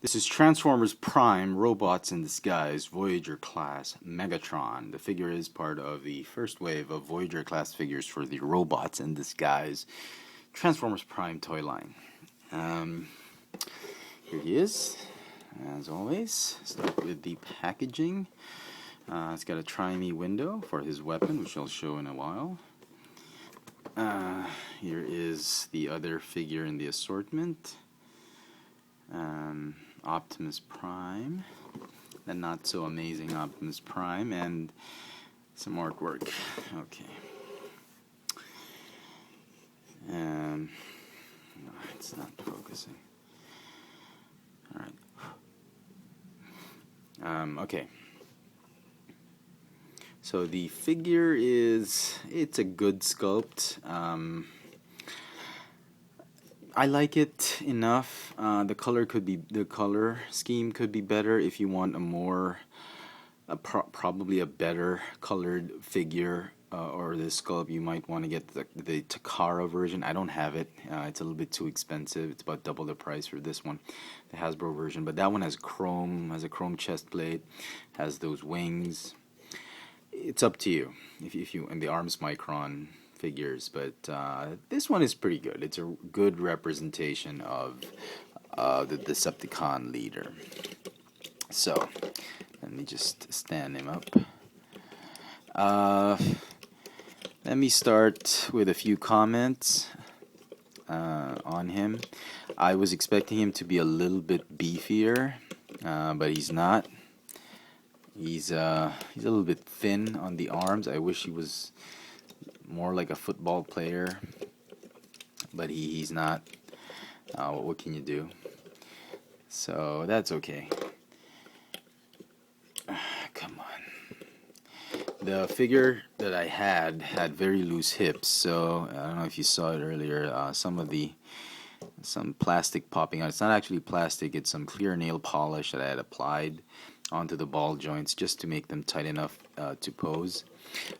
This is Transformers Prime, Robots in Disguise, Voyager class, Megatron. The figure is part of the first wave of Voyager class figures for the Robots in Disguise Transformers Prime toy line. Here he is, as always. Start with the packaging. It's got a try-me window for his weapon, which I'll show in a while. Here is the other figure in the assortment. Optimus Prime, the not so amazing Optimus Prime, and some artwork. Okay. No, it's not focusing. Alright. Okay. So the figure it's a good sculpt. I like it enough. The color scheme could be better if you want probably a better colored figure, or the sculpt. You might want to get the Takara version. I don't have it. It's a little bit too expensive. It's about double the price for this one, the Hasbro version. But that one has a chrome chest plate, has those wings. It's up to you if you and the arms micron figures, but this one is pretty good. It's a good representation of the Decepticon leader. So let me just stand him up. Let me start with a few comments on him. I was expecting him to be a little bit beefier, but he's not. He's a little bit thin on the arms. I wish he was more like a football player, but he's not. What can you do? So that's okay. Come on. The figure that I had very loose hips, so I don't know if you saw it earlier. Some plastic popping out. It's not actually plastic. It's some clear nail polish that I had applied onto the ball joints just to make them tight enough to pose.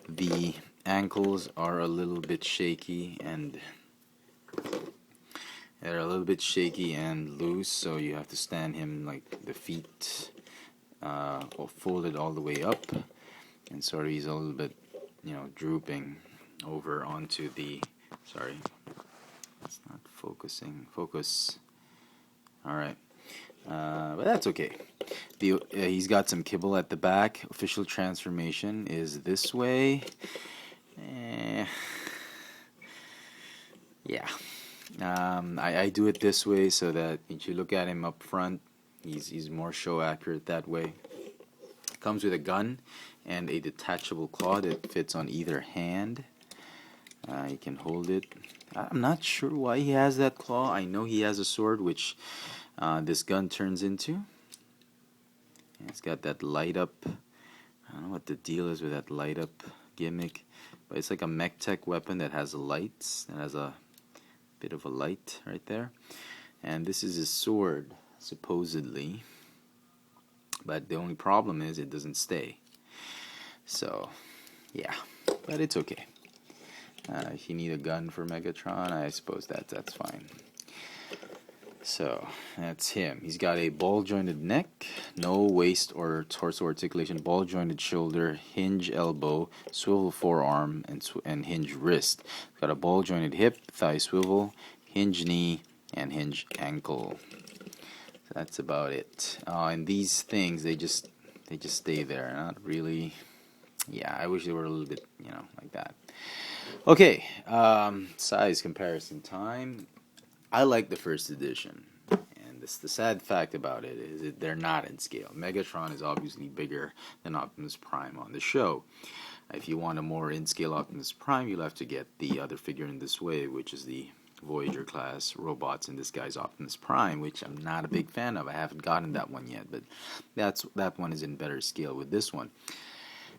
The ankles are a little bit shaky and loose, so you have to stand him like the feet folded all the way up, and sort of he's a little bit, drooping over onto the. Sorry, it's not focusing. Focus. All right. But that's okay. He's got some kibble at the back. Official transformation is this way. Yeah. I do it this way so that if you look at him up front, he's more show accurate that way. Comes with a gun and a detachable claw that fits on either hand. You can hold it. I'm not sure why he has that claw. I know he has a sword, which this gun turns into. And it's got that light up. I don't know what the deal is with that light up gimmick, but it's like a mech tech weapon that has lights. It has a bit of a light right there. And this is his sword, supposedly. But the only problem is it doesn't stay. So, yeah. But it's okay. If you need a gun for Megatron, I suppose that's fine. So, that's him. He's got a ball-jointed neck, no waist or torso articulation, ball-jointed shoulder, hinge elbow, swivel forearm, and hinge wrist. He's got a ball-jointed hip, thigh swivel, hinge knee, and hinge ankle. So that's about it. And these things, they just stay there. Not really. Yeah, I wish they were a little bit, like that. Okay, size comparison time. I like the first edition, and the sad fact about it is that they're not in scale. Megatron is obviously bigger than Optimus Prime on the show. If you want a more in-scale Optimus Prime, you'll have to get the other figure in this way, which is the Voyager class Robots in Disguise Optimus Prime, which I'm not a big fan of. I haven't gotten that one yet, but that one is in better scale with this one.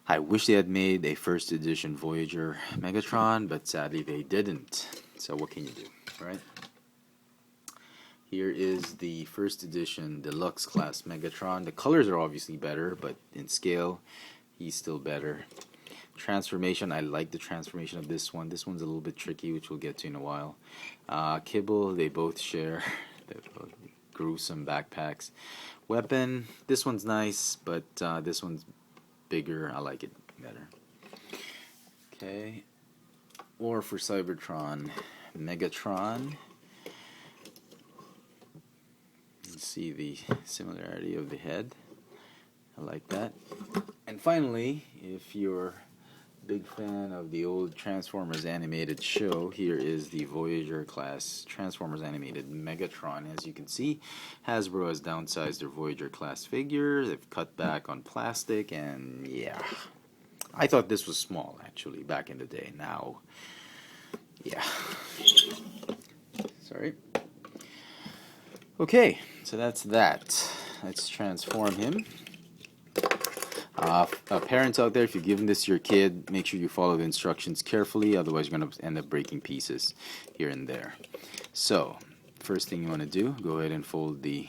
I wish they had made a first edition Voyager Megatron, but sadly they didn't. So what can you do, right? Here is the first edition deluxe class Megatron. The colors are obviously better, but in scale, he's still better. Transformation, I like the transformation of this one. This one's a little bit tricky, which we'll get to in a while. Kibble, they both share gruesome backpacks. Weapon, this one's nice, but this one's bigger. I like it better. Okay. Or for Cybertron, Megatron. You see the similarity of the head. I like that. And finally, if you're a big fan of the old Transformers animated show, here is the Voyager class Transformers animated Megatron. As you can see, Hasbro has downsized their Voyager class figure. They've cut back on plastic, and yeah, I thought this was small actually back in the day. Now, yeah, sorry. Okay, so that's that. Let's transform him. Parents out there, if you're giving this to your kid, make sure you follow the instructions carefully, otherwise you're going to end up breaking pieces here and there. So, first thing you want to do, go ahead and fold the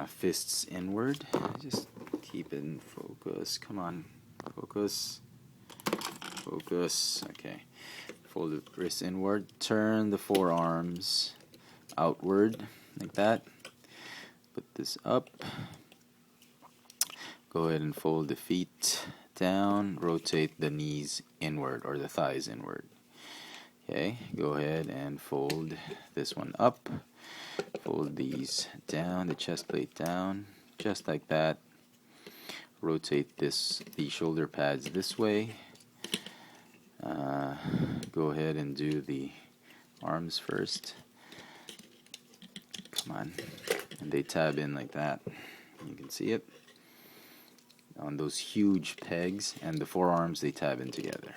fists inward. Just keep it in focus. Come on, focus. Focus. Okay. Fold the wrists inward. Turn the forearms outward, like that. Put this up. Go ahead and fold the feet down, rotate the knees inward or the thighs inward. Okay, go ahead and fold this one up, fold these down, the chest plate down, just like that. Rotate the shoulder pads this way. Go ahead and do the arms first. Come on, and they tab in like that. You can see it on those huge pegs, and the forearms, they tab in together.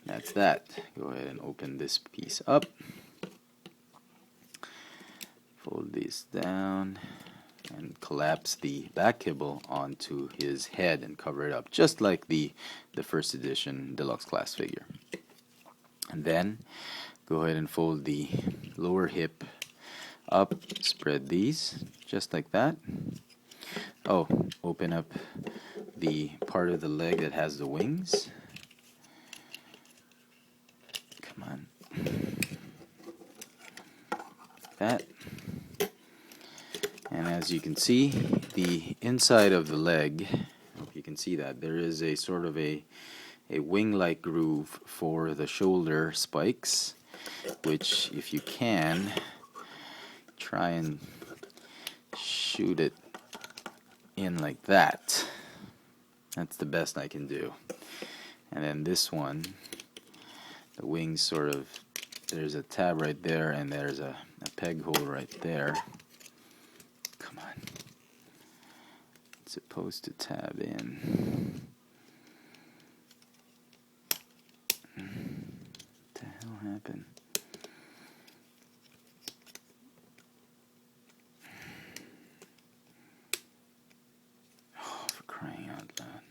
That's that. Go ahead and open this piece up. Fold these down and collapse the back kibble onto his head and cover it up, just like the first edition deluxe class figure. And then go ahead and fold the lower hip up, spread these just like that. Oh, open up the part of the leg that has the wings. Come on. That. And as you can see, the inside of the leg, I hope you can see that, there is a sort of a wing-like groove for the shoulder spikes, which if you can, try and shoot it in like that. That's the best I can do. And then this one, the wings sort of, there's a tab right there and there's a peg hole right there. Come on. It's supposed to tab in. What the hell happened? Crying out loud.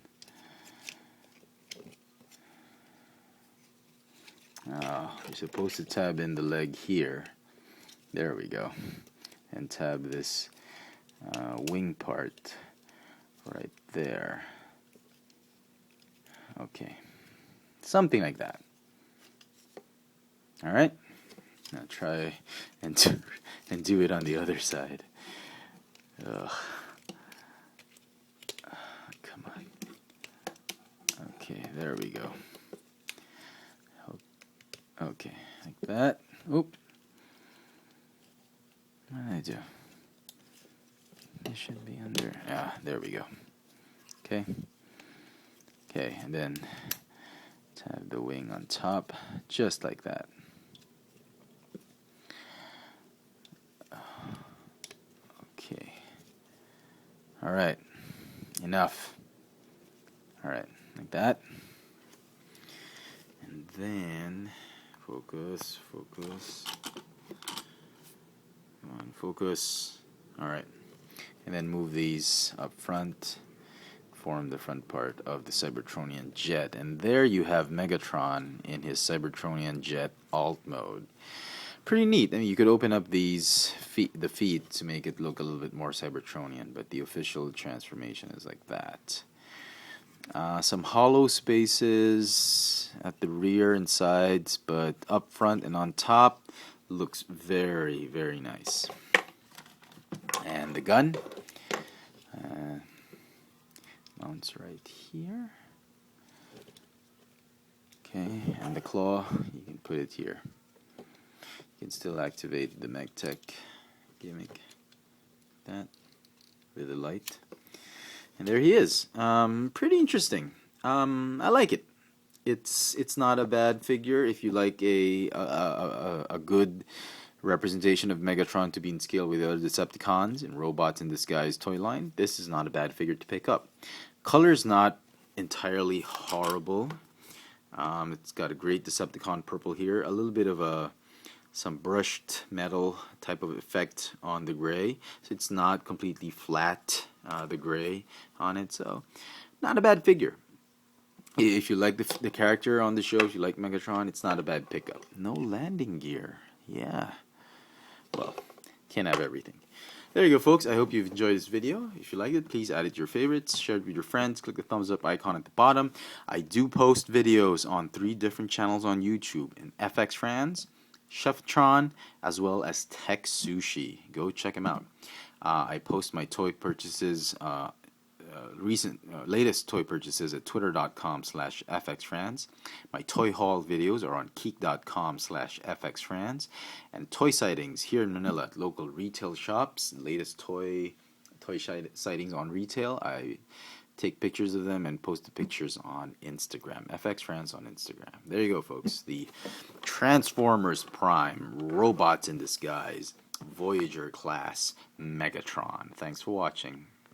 Oh, you're supposed to tab in the leg here. There we go. And tab this wing part right there. Okay. Something like that. Alright? Now try and do it on the other side. Ugh. Okay, there we go. Okay, like that. Oop. What did I do? It should be under. Ah, there we go. Okay. Okay, and then tab the wing on top, just like that. Okay. All right. Enough. All right. Like that. And then focus. Come on, focus. Alright. And then move these up front. Form the front part of the Cybertronian jet. And there you have Megatron in his Cybertronian jet alt mode. Pretty neat. I mean, you could open up the feet to make it look a little bit more Cybertronian, but the official transformation is like that. Some hollow spaces at the rear and sides, but up front and on top, looks very, very nice. And the gun mounts right here. Okay, and the claw, you can put it here. You can still activate the MagTech gimmick, that, with the light. And there he is. Pretty interesting. I like it. It's not a bad figure if you like a good representation of Megatron to be in scale with the other Decepticons and Robots in Disguise toy line. This is not a bad figure to pick up. Color's not entirely horrible. It's got a great Decepticon purple here, a little bit of some brushed metal type of effect on the gray, so it's not completely flat, the gray on it, so not a bad figure. If you like the character on the show, if you like Megatron, it's not a bad pickup. No landing gear. Yeah. Well, can't have everything. There you go, folks. I hope you've enjoyed this video. If you liked it, please add it to your favorites, share it with your friends, click the thumbs up icon at the bottom. I do post videos on 3 different channels on YouTube, in fxfranz, Cheftron, as well as Tech Sushi. Go check them out. I post my toy purchases, latest toy purchases at twitter.com/fxfranz. My toy haul videos are on keek.com/fxfranz, and toy sightings here in Manila at local retail shops. Latest toy sightings on retail. I take pictures of them and post the pictures on Instagram. fxfranz on Instagram. There you go, folks. The Transformers Prime Robots in Disguise Voyager class Megatron. Thanks for watching.